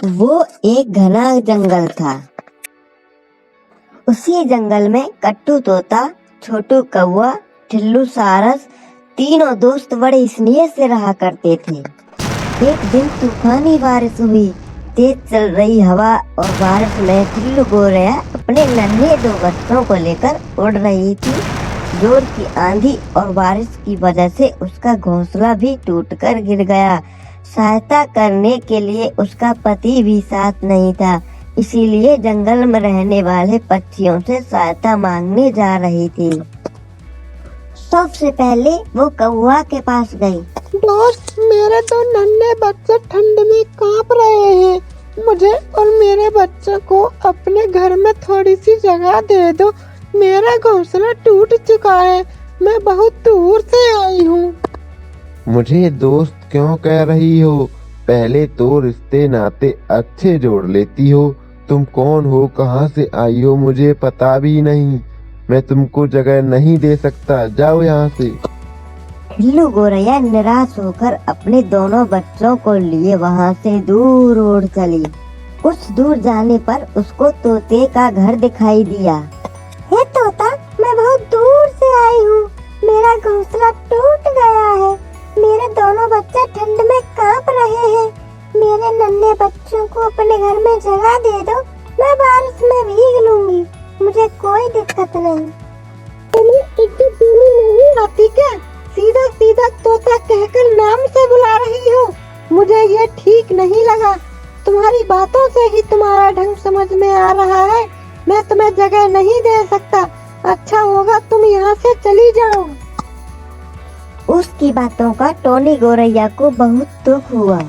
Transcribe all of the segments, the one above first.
वो एक घना जंगल था। उसी जंगल में कट्टू तोता, छोटू कौवा, टिल्लू सारस तीनों दोस्त बड़े स्नेह से रहा करते थे। एक दिन तूफानी बारिश हुई। तेज चल रही हवा और बारिश में टिल्लू गोरैया अपने नन्हे दो बच्चों को लेकर उड़ रही थी। जोर की आंधी और बारिश की वजह से उसका घोंसला भी टूटकर गिर गया। सहायता करने के लिए उसका पति भी साथ नहीं था, इसीलिए जंगल में रहने वाले पक्षियों से सहायता मांगने जा रही थी। सबसे पहले वो कौवा के पास गई। दोस्त, मेरे तो नन्हे बच्चे ठंड में कांप रहे हैं। मुझे और मेरे बच्चों को अपने घर में थोड़ी सी जगह दे दो। मेरा घोंसला टूट चुका है। मैं बहुत दूर से आई हूँ। मुझे दोस्त क्यों कह रही हो? पहले तो रिश्ते नाते अच्छे जोड़ लेती हो। तुम कौन हो, कहाँ से आई हो, मुझे पता भी नहीं। मैं तुमको जगह नहीं दे सकता, जाओ यहाँ से। टिल्लू गोरैया निराश होकर अपने दोनों बच्चों को लिए वहाँ से दूर उड़ चली। कुछ दूर जाने पर उसको तोते का घर दिखाई दिया। हे तोता, मैं बहुत दूर से आई हूँ। मेरा घोंसला टूट गया है। मेरे दोनों बच्चे ठंड में कांप रहे हैं। मेरे नन्हे बच्चों को अपने घर में जगह दे दो। मैं बारिश में भीग लूंगी, मुझे कोई दिक्कत नहीं। तुम्हें इतनी दूरी नहीं आती क्या? सीधा सीधा तोता कहकर नाम से बुला रही हो। मुझे ये ठीक नहीं लगा। तुम्हारी बातों से ही तुम्हारा ढंग समझ में आ रहा है। मैं तुम्हें जगह नहीं दे सकता। अच्छा होगा तुम यहाँ से चली जाओ। उसकी बातों का टोनी गोरैया को बहुत दुख हुआ।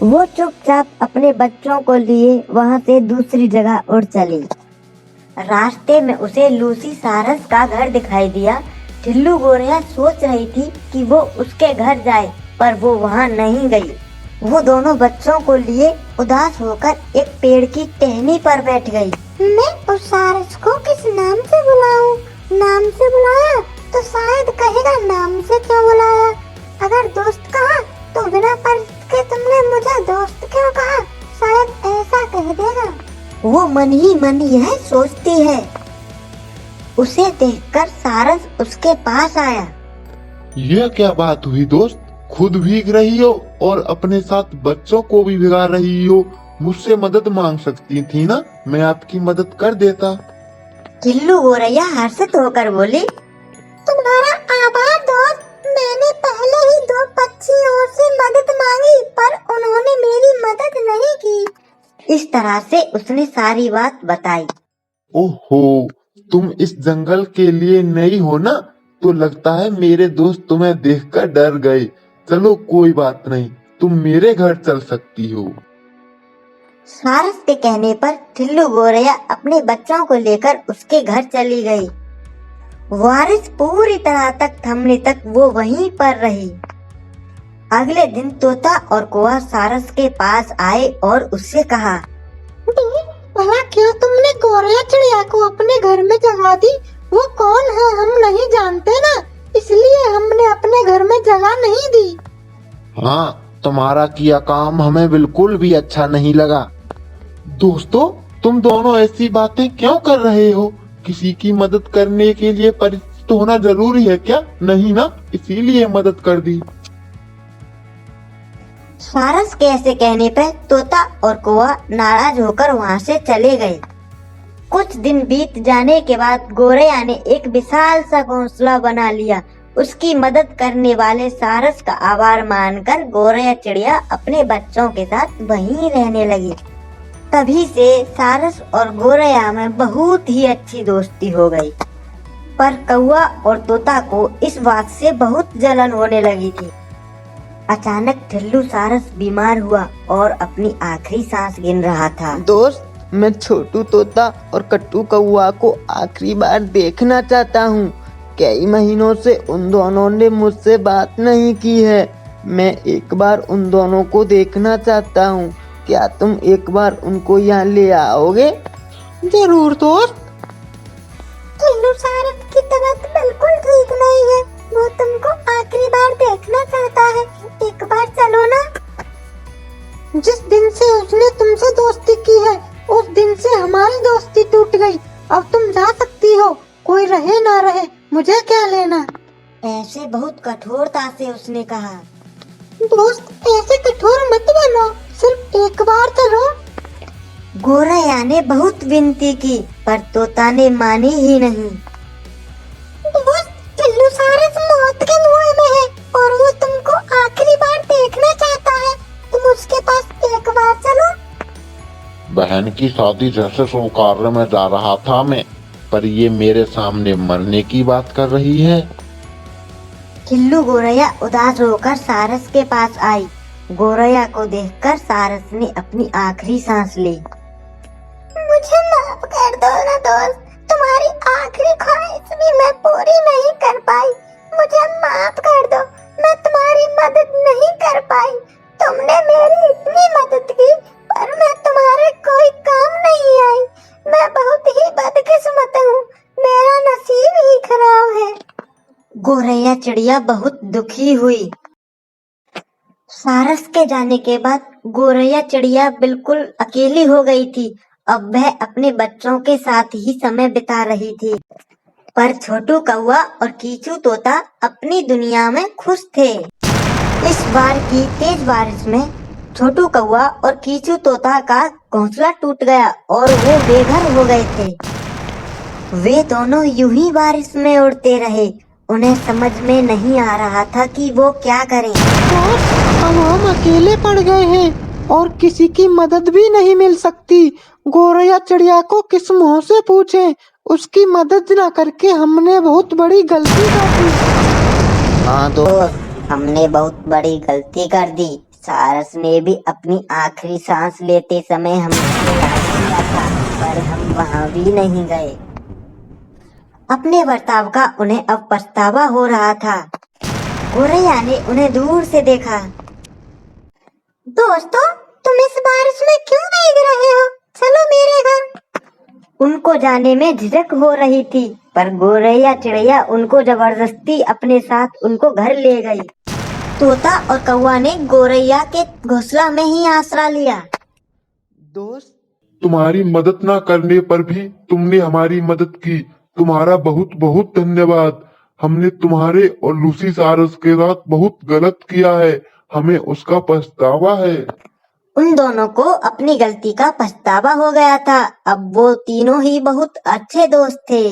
वो चुपचाप अपने बच्चों को लिए वहाँ से दूसरी जगह उड़ चली। रास्ते में उसे लूसी सारस का घर दिखाई दिया। टिल्लू गोरैया सोच रही थी कि वो उसके घर जाए, पर वो वहाँ नहीं गई। वो दोनों बच्चों को लिए उदास होकर एक पेड़ की टहनी पर बैठ गई। मैं उस सारस को किस नाम से बुलाऊं? नाम से बुलाया तो शायद कहेगा नाम से क्यों बुलाया। अगर दोस्त कहा तो बिना पर्च के तुमने मुझे दोस्त क्यों कहा, शायद ऐसा कह देगा। वो मन ही मन यह सोचती है। उसे देखकर सारस उसके पास आया। यह क्या बात हुई दोस्त? खुद भीग रही हो और अपने साथ बच्चों को भी भिगा रही हो। मुझसे मदद मांग सकती थी ना, मैं आपकी मदद कर देता। टिल्लू गोरैया हर्षित होकर बोली, तुम्हारा आभार दोस्त। मैंने पहले ही दो पक्षियों से मदद मांगी, पर उन्होंने मेरी मदद नहीं की। इस तरह से उसने सारी बात बताई। ओहो, तुम इस जंगल के लिए नई हो ना, तो लगता है मेरे दोस्त तुम्हें देखकर डर गए। चलो कोई बात नहीं, तुम मेरे घर चल सकती हो। सारस के कहने पर टिल्लू गोरैया अपने बच्चों को लेकर उसके घर चली गई। बारिश पूरी तरह तक थमने तक वो वहीं पर रही। अगले दिन तोता और कौवा सारस के पास आए और उससे कहा, भला क्यों तुमने गोरैया चिड़िया को अपने घर में जगह दी? वो कौन है हम नहीं जानते ना, इसलिए हमने अपने घर में जगह नहीं दी। हाँ, तुम्हारा किया काम हमें बिल्कुल भी अच्छा नहीं लगा। दोस्तों, तुम दोनों ऐसी बातें क्यों कर रहे हो? किसी की मदद करने के लिए परिचित होना जरूरी है क्या? नहीं ना, इसीलिए मदद कर दी। सारस के ऐसे कहने पर तोता और कौवा नाराज होकर वहाँ से चले गए। कुछ दिन बीत जाने के बाद गोरैया ने एक विशाल सा घोंसला बना लिया। उसकी मदद करने वाले सारस का आभार मानकर गोरैया चिड़िया अपने बच्चों के साथ वहीं रहने लगी। तभी से सारस और गोरैया में बहुत ही अच्छी दोस्ती हो गई। पर कौवा और तोता को इस बात से बहुत जलन होने लगी थी। अचानक टिल्लू सारस बीमार हुआ और अपनी आखिरी सांस गिन रहा था। दोस्त, मैं छोटू तोता और कट्टू कौवा को आखिरी बार देखना चाहता हूँ। कई महीनों से उन दोनों ने मुझसे बात नहीं की है। मैं एक बार उन दोनों को देखना चाहता हूँ। क्या तुम एक बार उनको यहाँ ले आओगे? जरूर दोस्त। टिल्लू सारस की तबीयत बिल्कुल ठीक नहीं है। वो तुमको आखिरी बार देखना चाहता है। एक बार चलो ना। जिस दिन से उसने तुमसे दोस्ती की है उस दिन से हमारी दोस्ती टूट गई। अब तुम जा सकती हो, कोई रहे ना रहे मुझे क्या लेना। ऐसे बहुत कठोरता से उसने कहा। दोस्त ऐसे कठोर मत बनो, सिर्फ एक बार चलो। गोरैया ने बहुत विनती की पर तोता ने मानी ही नहीं। दोस्त टिल्लू सारस मौत के मुंह में है और वो तुमको आखिरी बार देखना चाहता है, तुम उसके पास एक बार चलो। बहन की शादी जैसे स्वीकारने में जा रहा था मैं, पर ये मेरे सामने मरने की बात कर रही है। टिल्लू गोरैया उदास होकर सारस के पास आई। गोरैया को देखकर सारस ने अपनी आखिरी सांस ली। मुझे माफ कर दो ना दोस्त, तुम्हारी आखिरी ख्वाहिश भी मैं पूरी नहीं कर पाई। मुझे माफ कर दो, मैं तुम्हारी मदद नहीं कर पाई। तुमने मेरी इतनी मदद की पर मैं तुम्हारे कोई काम नहीं आई। मैं बहुत ही बदकिस्मत हूँ, मेरा नसीब ही खराब है। गोरैया चिड़िया बहुत दुखी हुई। सारस के जाने के बाद गोरैया चिड़िया बिल्कुल अकेली हो गई थी। अब वह अपने बच्चों के साथ ही समय बिता रही थी, पर छोटू कौवा और कीचू तोता अपनी दुनिया में खुश थे। इस बार की तेज बारिश में छोटू कौवा और कीचू तोता का घोंसला टूट गया और वो बेघर हो गए थे। वे दोनों यूं ही बारिश में उड़ते रहे। उन्हें समझ में नहीं आ रहा था कि वो क्या करें। अब हम अकेले पड़ गए हैं और किसी की मदद भी नहीं मिल सकती। गोरैया चिड़िया को किस मुंह से पूछें? उसकी मदद न करके हमने बहुत बड़ी गलती कर दी। हाँ दोस्त, हमने बहुत बड़ी गलती कर दी। सारस ने भी अपनी आखिरी सांस लेते समय हमसे याद किया था, पर हम वहाँ भी नहीं गए। अपने बर्ताव का उन्हें अब पछतावा हो रहा था। गोरैया ने उन्हें दूर से देखा। दोस्तों, तुम इस बारिश में क्यों भीग रहे हो? चलो मेरे घर। उनको जाने में झिझक हो रही थी, पर गोरैया चिड़िया उनको जबरदस्ती अपने साथ उनको घर ले गई। तोता और कौवा ने गोरैया के घोंसला में ही आसरा लिया। दोस्त, तुम्हारी मदद ना करने पर भी तुमने हमारी मदद की। तुम्हारा बहुत बहुत धन्यवाद। हमने तुम्हारे और लूसी सारस के साथ बहुत गलत किया है, हमें उसका पछतावा है। उन दोनों को अपनी गलती का पछतावा हो गया था। अब वो तीनों ही बहुत अच्छे दोस्त थे।